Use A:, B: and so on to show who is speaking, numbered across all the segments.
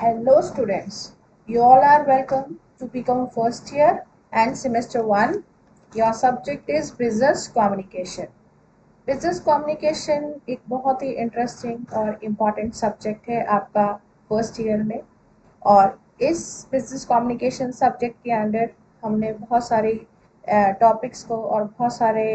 A: Hello students, you all are welcome to become first year and semester 1. Your subject is business communication. Business communication एक बहुत ही interesting और important subject है आपका first year में। और इस बिजनेस कम्युनिकेशन सब्जेक्ट के अंदर हमने बहुत सारे टॉपिक्स को और बहुत सारे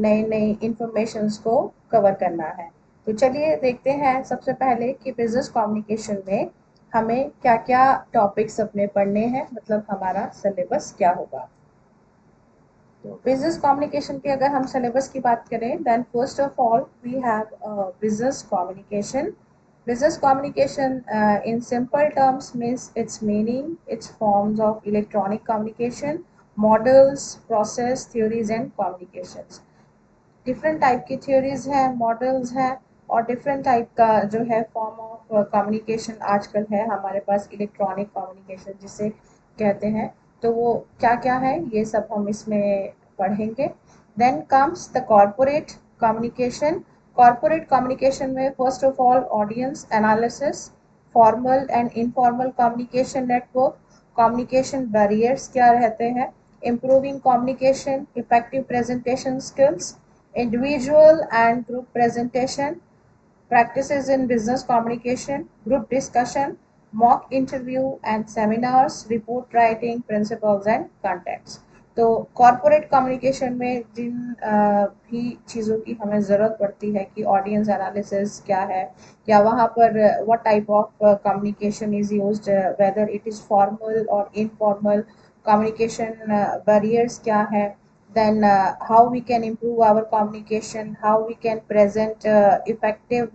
A: नए नए इंफॉर्मेशंस को कवर करना है। तो चलिए देखते हैं सबसे पहले कि बिजनेस कम्युनिकेशन में हमें क्या क्या टॉपिक्स अपने पढ़ने हैं, मतलब हमारा सिलेबस क्या होगा। तो बिजनेस कम्युनिकेशन की अगर हम सिलेबस की बात करें, then first of all we have business communication. Business communication in simple terms means its meaning, its forms of electronic communication, models, process, theories and communications. Different type की theories हैं, models हैं और different type का जो है form of communication आजकल है हमारे पास, इलेक्ट्रॉनिक कम्युनिकेशन जिसे कहते हैं। तो वो क्या क्या है ये सब हम इसमें पढ़ेंगे। Then comes the corporate communication. Corporate communication में first of all audience analysis, formal and informal communication network, communication barriers क्या रहते हैं, improving communication, effective presentation skills, individual and group presentation, practices in business communication, group discussion, mock interview and seminars, report writing, principles and contents. तो corporate communication में जिन भी चीज़ों की हमें ज़रूरत पड़ती है कि ऑडियंस एनालिसिस क्या है, या वहाँ पर what type of communication is used, whether it is formal और इनफॉर्मल, कम्युनिकेशन बैरियर्स क्या है, then how we can improve our communication, how we can present effective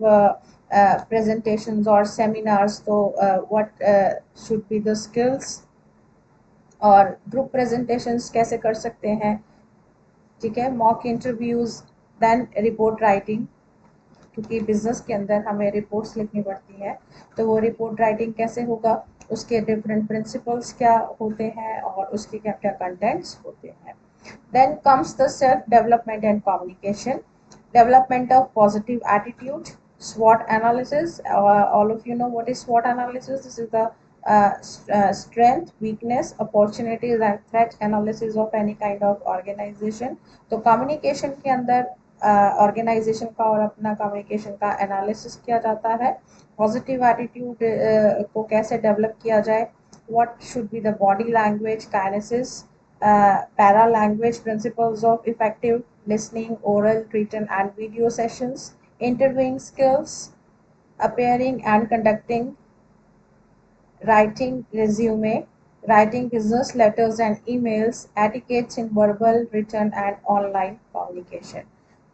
A: presentations or seminars. So what should be the skills, और group presentations कैसे कर सकते हैं, ठीक है, mock interviews, then report writing, क्योंकि बिजनेस के अंदर हमें रिपोर्ट्स लिखनी पड़ती हैं, तो वो रिपोर्ट राइटिंग कैसे होगा, उसके डिफरेंट प्रिंसिपल्स क्या होते हैं और उसके क्या क्या कंटेंट्स होते हैं. Then comes the self-development and communication. Development of positive attitude, SWOT analysis. All of you know what is SWOT analysis. This is the strength, weakness, opportunities and threat analysis of any kind of organization. तो communication के अंदर organisation का और अपना communication का analysis किया जाता है. पॉजिटिव एटीट्यूड को कैसे डेवलप किया जाए, what should be the body language, kinesis, para language, principles of effective listening, oral, written and video sessions, interviewing skills, appearing and conducting, writing resume, writing business letters and emails, etiquettes in verbal, written and online communication.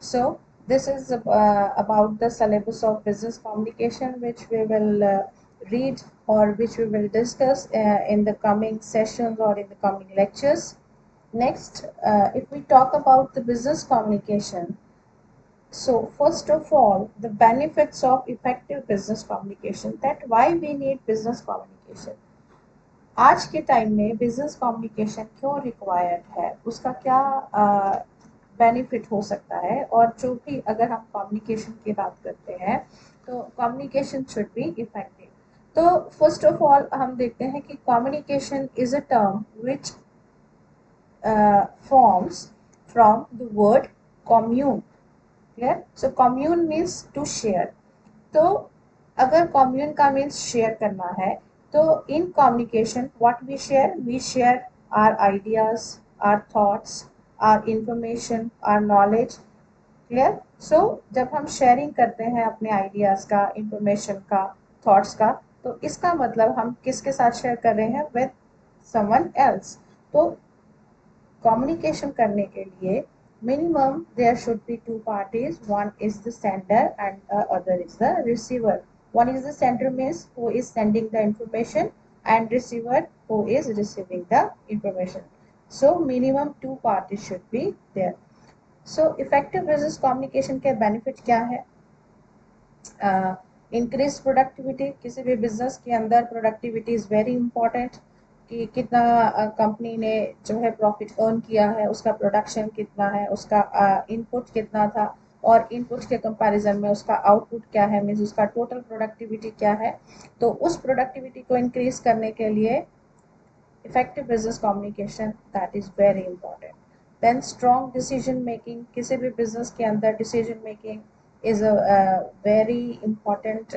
A: So this is about the syllabus of business communication, which we will read or which we will discuss in the coming sessions or in the coming lectures. Next, if we talk about the business communication, so first of all, the benefits of effective business communication, that why we need business communication. आज के time में business communication क्यों required है, उसका क्या benefit हो सकता है, और जो भी अगर हम कम्युनिकेशन की बात करते हैं तो कम्युनिकेशन शुड बी इफेक्टिव. तो फर्स्ट ऑफ ऑल हम देखते हैं कि communication is a term which forms from the word commune. Clear? So commune means to share. तो अगर commune का means share करना है, तो in communication what we share our ideas, our thoughts, our information, our knowledge. Clear? So जब हम sharing करते हैं अपने ideas का, information का, thoughts का, तो इसका मतलब हम किसके साथ share कर रहे हैं, with someone else. तो कम्युनिकेशन करने के लिए minimum there should be two parties, one is the sender and the other is the receiver. One is the sender means who is sending the information, and receiver who is receiving the information. So minimum two parties should be there. So effective business communication के benefit क्या है, increased productivity. किसी भी business के अंदर productivity is very important, कि कितना company ने जो है प्रॉफिट अर्न किया है, उसका प्रोडक्शन कितना है, उसका इनपुट कितना था और इनपुट के कंपैरिजन में उसका आउटपुट क्या है, मीन्स उसका टोटल प्रोडक्टिविटी क्या है। तो उस प्रोडक्टिविटी को इंक्रीज करने के लिए effective business communication, that is very important. Then strong decision making, किसी भी business के अंदर decision making is a very important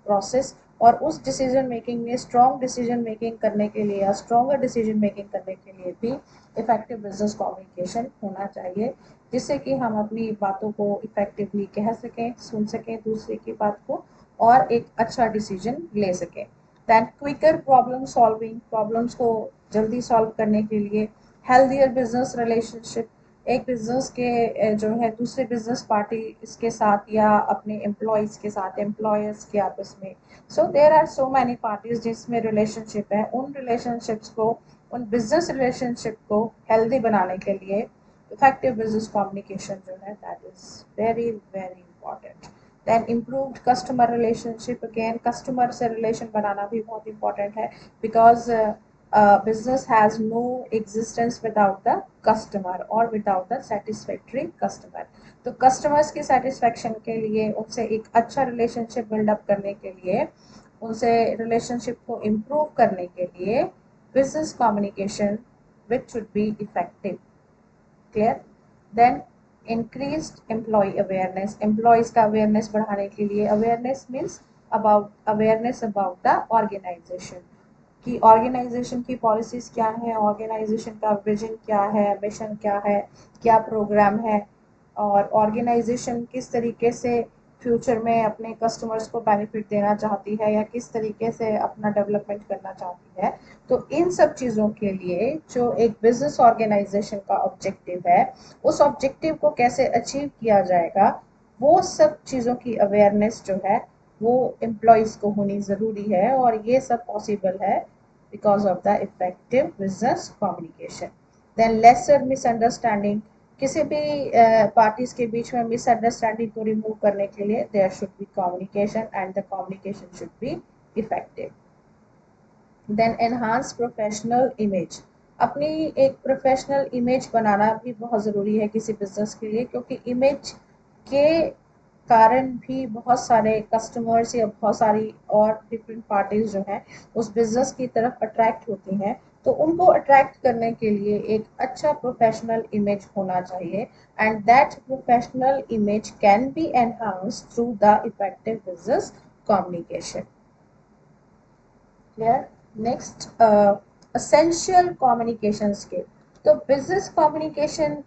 A: process, और उस decision making में strong decision making करने के लिए या stronger decision making करने के लिए भी effective business communication होना चाहिए, जिससे कि हम अपनी बातों को effectively कह सकें, सुन सकें दूसरे की बात को, और एक अच्छा decision ले सकें। Then quicker problem solving, problems को जल्दी सॉल्व करने के लिए। हेल्दियर बिजनेस रिलेशनशिप, एक बिजनेस के जो है दूसरे बिजनेस पार्टी इसके साथ या अपने एम्प्लॉयज़ के साथ, एम्प्लॉयर्स के आपस में, so there are so many parties जिसमें रिलेशनशिप है, उन रिलेशनशिप्स को, उन बिजनेस रिलेशनशिप को हेल्दी बनाने के लिए इफेक्टिव बिजनेस कम्युनिकेशन जो है that is very very important. Then improved customer relationship, again customer से रिलेशन बनाना भी बहुत इंपॉर्टेंट है, because business has no existence without the customer और विदाउट द सेटिस्फैक्ट्री कस्टमर। तो कस्टमर्स की सेटिस्फैक्शन के लिए, उनसे एक अच्छा रिलेशनशिप बिल्डअप करने के लिए, उनसे रिलेशनशिप को इम्प्रूव करने के लिए business communication which should be effective. Clear? Then increased employee awareness, employees का अवेयरनेस बढ़ाने के लिए, awareness means awareness about the organisation, कि ऑर्गेनाइजेशन की पॉलिसीज़ क्या है, ऑर्गेनाइजेशन का विजन क्या है, मिशन क्या है, क्या प्रोग्राम है, और ऑर्गेनाइजेशन किस तरीके से फ्यूचर में अपने कस्टमर्स को बेनिफिट देना चाहती है या किस तरीके से अपना डेवलपमेंट करना चाहती है। तो इन सब चीज़ों के लिए जो एक बिजनेस ऑर्गेनाइजेशन का ऑब्जेक्टिव है, उस ऑब्जेक्टिव को कैसे अचीव किया जाएगा, वो सब चीज़ों की अवेयरनेस जो है वो एम्प्लॉयज़ को होनी ज़रूरी है, और ये सब पॉसिबल है because of the effective business communication. Then lesser misunderstanding, किसी भी पार्टीज के बीच में मिसअंडरस्टैंडिंग को रिमूव करने के लिए there should be communication and the communication should be effective. Then enhance professional image, अपनी एक प्रोफेशनल इमेज बनाना भी बहुत ज़रूरी है किसी बिजनेस के लिए, क्योंकि इमेज के कारण भी बहुत सारे कस्टमर्स या बहुत सारी और डिफरेंट पार्टीज जो हैं उस बिजनेस की तरफ अट्रैक्ट होती हैं। तो उनको अट्रैक्ट करने के लिए एक अच्छा प्रोफेशनल इमेज होना चाहिए, and that professional image can be enhanced through the effective business communication. Clear? Next, essential communication skill. तो बिजनेस कम्युनिकेशन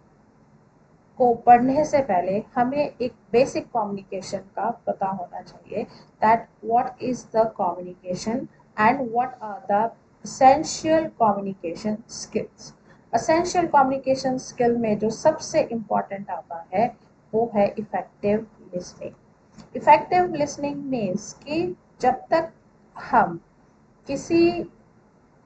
A: को पढ़ने से पहले हमें एक बेसिक कम्युनिकेशन का पता होना चाहिए, that what is the communication and what are the essential communication skills. Essential communication skill में जो सबसे इम्पॉर्टेंट आता है वो है effective listening. Effective listening means कि जब तक हम किसी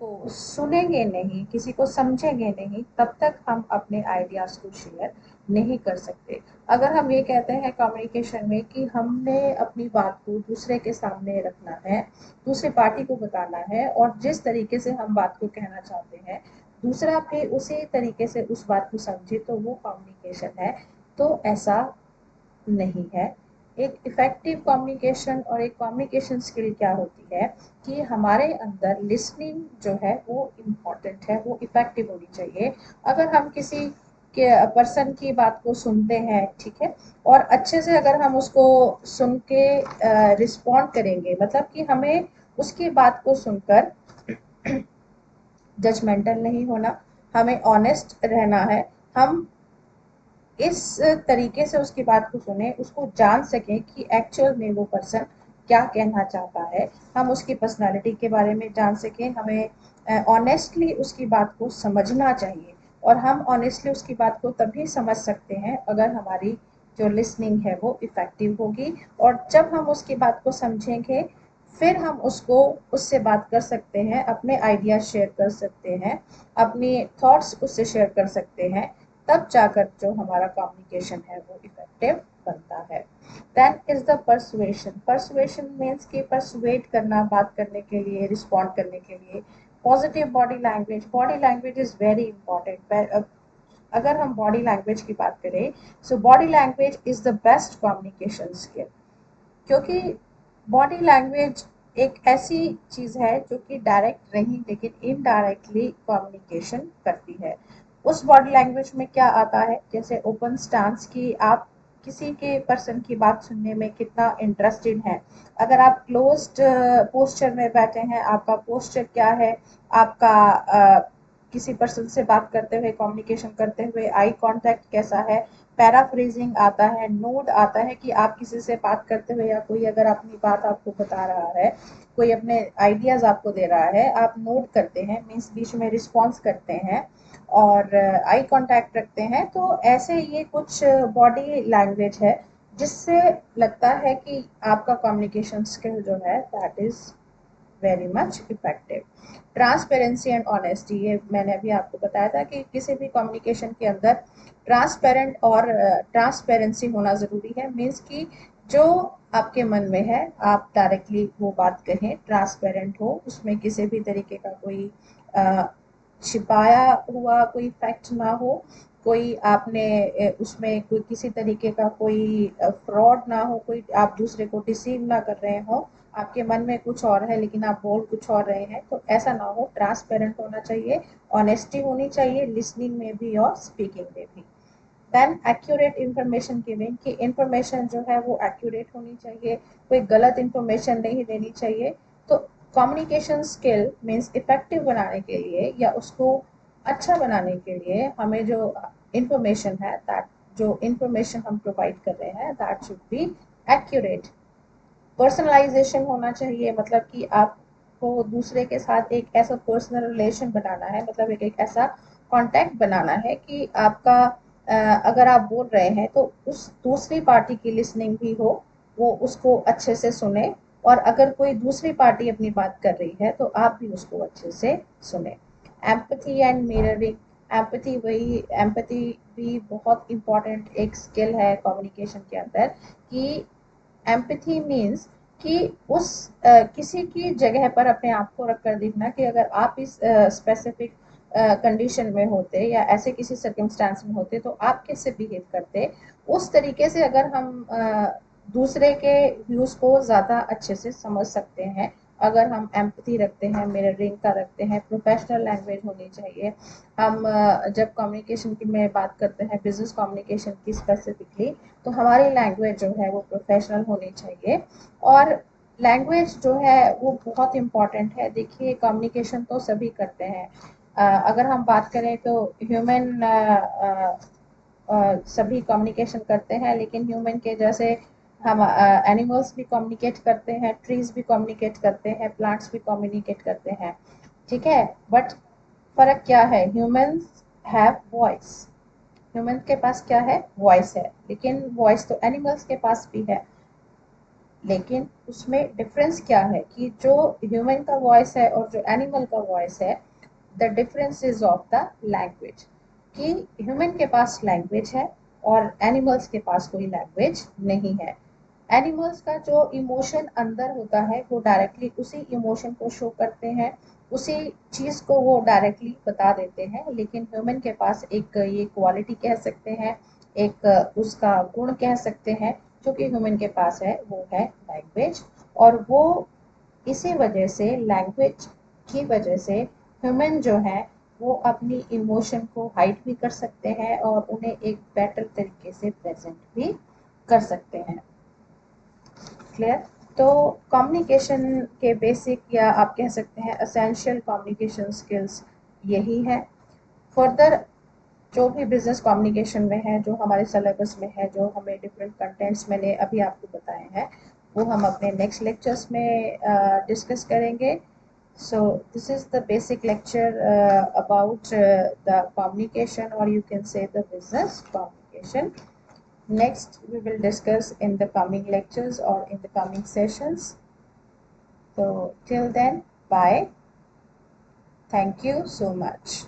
A: को सुनेंगे नहीं, किसी को समझेंगे नहीं, तब तक हम अपने आइडियाज़ को शेयर नहीं कर सकते। अगर हम ये कहते हैं कम्युनिकेशन में कि हमने अपनी बात को दूसरे के सामने रखना है, दूसरे पार्टी को बताना है, और जिस तरीके से हम बात को कहना चाहते हैं दूसरा भी उसी तरीके से उस बात को समझे, तो वो कम्युनिकेशन है। तो ऐसा नहीं है। एक इफ़ेक्टिव कम्युनिकेशन और एक कम्युनिकेशन स्किल क्या होती है कि हमारे अंदर लिसनिंग जो है वो इम्पॉर्टेंट है, वो इफ़ेक्टिव होनी चाहिए। अगर हम किसी के पर्सन की बात को सुनते हैं, ठीक है, और अच्छे से अगर हम उसको सुन के रिस्पॉन्ड करेंगे, मतलब कि हमें उसकी बात को सुनकर जजमेंटल नहीं होना, हमें ऑनेस्ट रहना है, हम इस तरीके से उसकी बात को सुने, उसको जान सकें कि एक्चुअल में वो पर्सन क्या कहना चाहता है, हम उसकी पर्सनालिटी के बारे में जान सकें, हमें ऑनेस्टली उसकी बात को समझना चाहिए, और हम ऑनेस्टली उसकी बात को तभी समझ सकते हैं अगर हमारी जो लिसनिंग है वो इफ़ेक्टिव होगी, और जब हम उसकी बात को समझेंगे फिर हम उससे बात कर सकते हैं, अपने आइडियाज़ शेयर कर सकते हैं, अपनी थॉट्स उससे शेयर कर सकते हैं, तब जाकर जो हमारा कम्युनिकेशन है वो इफेक्टिव बनता है। Then is the persuasion. Persuasion means कि परसुएट करना, बात करने के लिए, रिस्पॉन्ड करने के लिए। Positive body language, body language is very important. अगर हम बॉडी लैंग्वेज की बात करें, so body language is the best communication skill, क्योंकि बॉडी लैंग्वेज एक ऐसी चीज़ है जो कि डायरेक्ट नहीं लेकिन इनडायरेक्टली कम्युनिकेशन करती है। उस बॉडी लैंग्वेज में क्या आता है, जैसे ओपन स्टांस की आप किसी के पर्सन की बात सुनने में कितना इंटरेस्टेड है। अगर आप क्लोज्ड पोस्चर में बैठे हैं, आपका पोस्चर क्या है, आपका किसी पर्सन से बात करते हुए, कम्युनिकेशन करते हुए आई कांटेक्ट कैसा है, पैराफ्रेजिंग आता है, नोट आता है कि आप किसी से बात करते हुए या कोई अगर अपनी बात आपको बता रहा है, कोई अपने आइडियाज आपको दे रहा है, आप नोट करते हैं, मीन्स बीच में रिस्पॉन्स करते हैं और आई कांटेक्ट रखते हैं। तो ऐसे ये कुछ बॉडी लैंग्वेज है जिससे लगता है कि आपका कम्युनिकेशन स्किल जो है that is very much effective. Transparency and honesty, ये मैंने अभी आपको बताया था कि किसी भी कम्युनिकेशन के अंदर ट्रांसपेरेंट और ट्रांसपेरेंसी होना ज़रूरी है। मीन्स कि जो आपके मन में है आप डायरेक्टली वो बात कहें, ट्रांसपेरेंट हो, उसमें किसी भी तरीके का कोई छिपाया हुआ कोई फैक्ट ना हो, कोई आपने उसमें कोई किसी तरीके का कोई फ्रॉड ना हो, कोई आप दूसरे को डिसीव ना कर रहे हो, आपके मन में कुछ और है लेकिन आप बोल कुछ और रहे हैं, तो ऐसा ना हो। ट्रांसपेरेंट होना चाहिए, ऑनेस्टी होनी चाहिए, लिसनिंग में भी और स्पीकिंग में भी। देन एक्यूरेट इंफॉर्मेशन गिविंग, कि इंफॉर्मेशन जो है वो एक्यूरेट होनी चाहिए, कोई गलत इंफॉर्मेशन नहीं देनी चाहिए। तो कम्युनिकेशन स्किल मीन्स इफेक्टिव बनाने के लिए या उसको अच्छा बनाने के लिए हमें जो इंफॉर्मेशन है, दैट जो इंफॉर्मेशन हम प्रोवाइड कर रहे हैं that should be accurate. Personalisation होना चाहिए, मतलब कि आपको दूसरे के साथ एक ऐसा पर्सनल रिलेशन बनाना है, मतलब एक ऐसा कांटेक्ट बनाना है कि आपका अगर आप बोल रहे हैं तो उस दूसरी पार्टी की लिसनिंग भी हो, वो उसको अच्छे से सुने, और अगर कोई दूसरी पार्टी अपनी बात कर रही है तो आप भी उसको अच्छे से सुने। एम्पैथी एंड मिररिंग, एम्पैथी भी बहुत इम्पॉर्टेंट एक स्किल है कम्युनिकेशन के अंदर, कि एम्पैथी मीन्स कि उस किसी की जगह पर अपने आप को रख कर देखना कि अगर आप इस स्पेसिफिक कंडीशन में होते या ऐसे किसी सर्कमस्टांस में होते तो आप कैसे बिहेव करते, उस तरीके से अगर हम दूसरे के व्यूज़ को ज़्यादा अच्छे से समझ सकते हैं अगर हम एम्पैथी रखते हैं, मिररिंग का रखते हैं। प्रोफेशनल लैंग्वेज होनी चाहिए। हम जब कम्युनिकेशन की में बात करते हैं, बिजनेस कम्युनिकेशन की स्पेसिफिकली, तो हमारी लैंग्वेज जो है वो प्रोफेशनल होनी चाहिए। और लैंग्वेज जो है वो बहुत इम्पॉर्टेंट है। देखिए कम्युनिकेशन तो सभी करते हैं, अगर हम बात करें तो ह्यूमन सभी कम्युनिकेशन करते हैं, लेकिन ह्यूमन के जैसे हम एनिमल्स भी कम्युनिकेट करते हैं, ट्रीज भी कम्युनिकेट करते हैं, प्लांट्स भी कम्युनिकेट करते हैं, ठीक है। बट फर्क क्या है, ह्यूमंस हैव वॉइस, ह्यूमन के पास क्या है, वॉइस है, लेकिन वॉइस तो एनिमल्स के पास भी है। लेकिन उसमें डिफरेंस क्या है कि जो ह्यूमन का वॉइस है और जो एनिमल का वॉइस है, the difference is of the language, कि ह्यूमन के पास लैंग्वेज है और एनिमल्स के पास कोई लैंग्वेज नहीं है। एनिमल्स का जो इमोशन अंदर होता है वो डायरेक्टली उसी इमोशन को शो करते हैं, उसी चीज़ को वो डायरेक्टली बता देते हैं। लेकिन ह्यूमन के पास एक ये क्वालिटी कह सकते हैं, एक उसका गुण कह सकते हैं जो कि ह्यूमन के पास है, वो है लैंग्वेज। और वो इसी वजह से, लैंग्वेज की वजह से ह्यूमन जो है वो अपनी इमोशन को हाइड भी कर सकते हैं और उन्हें एक बेटर तरीके से प्रेजेंट भी कर सकते हैं। क्लियर। तो कम्युनिकेशन के बेसिक या आप कह सकते हैं एसेंशियल कम्युनिकेशन स्किल्स यही है। फर्दर जो भी बिजनेस कम्युनिकेशन में है, जो हमारे सिलेबस में है, जो हमें डिफरेंट कंटेंट्स मैंने अभी आपको बताए हैं, वो हम अपने नेक्स्ट लेक्चर्स में डिस्कस करेंगे। So this is the basic lecture about the communication, or you can say the business communication. Next we will discuss in the coming lectures or in the coming sessions. So till then, bye. Thank you so much.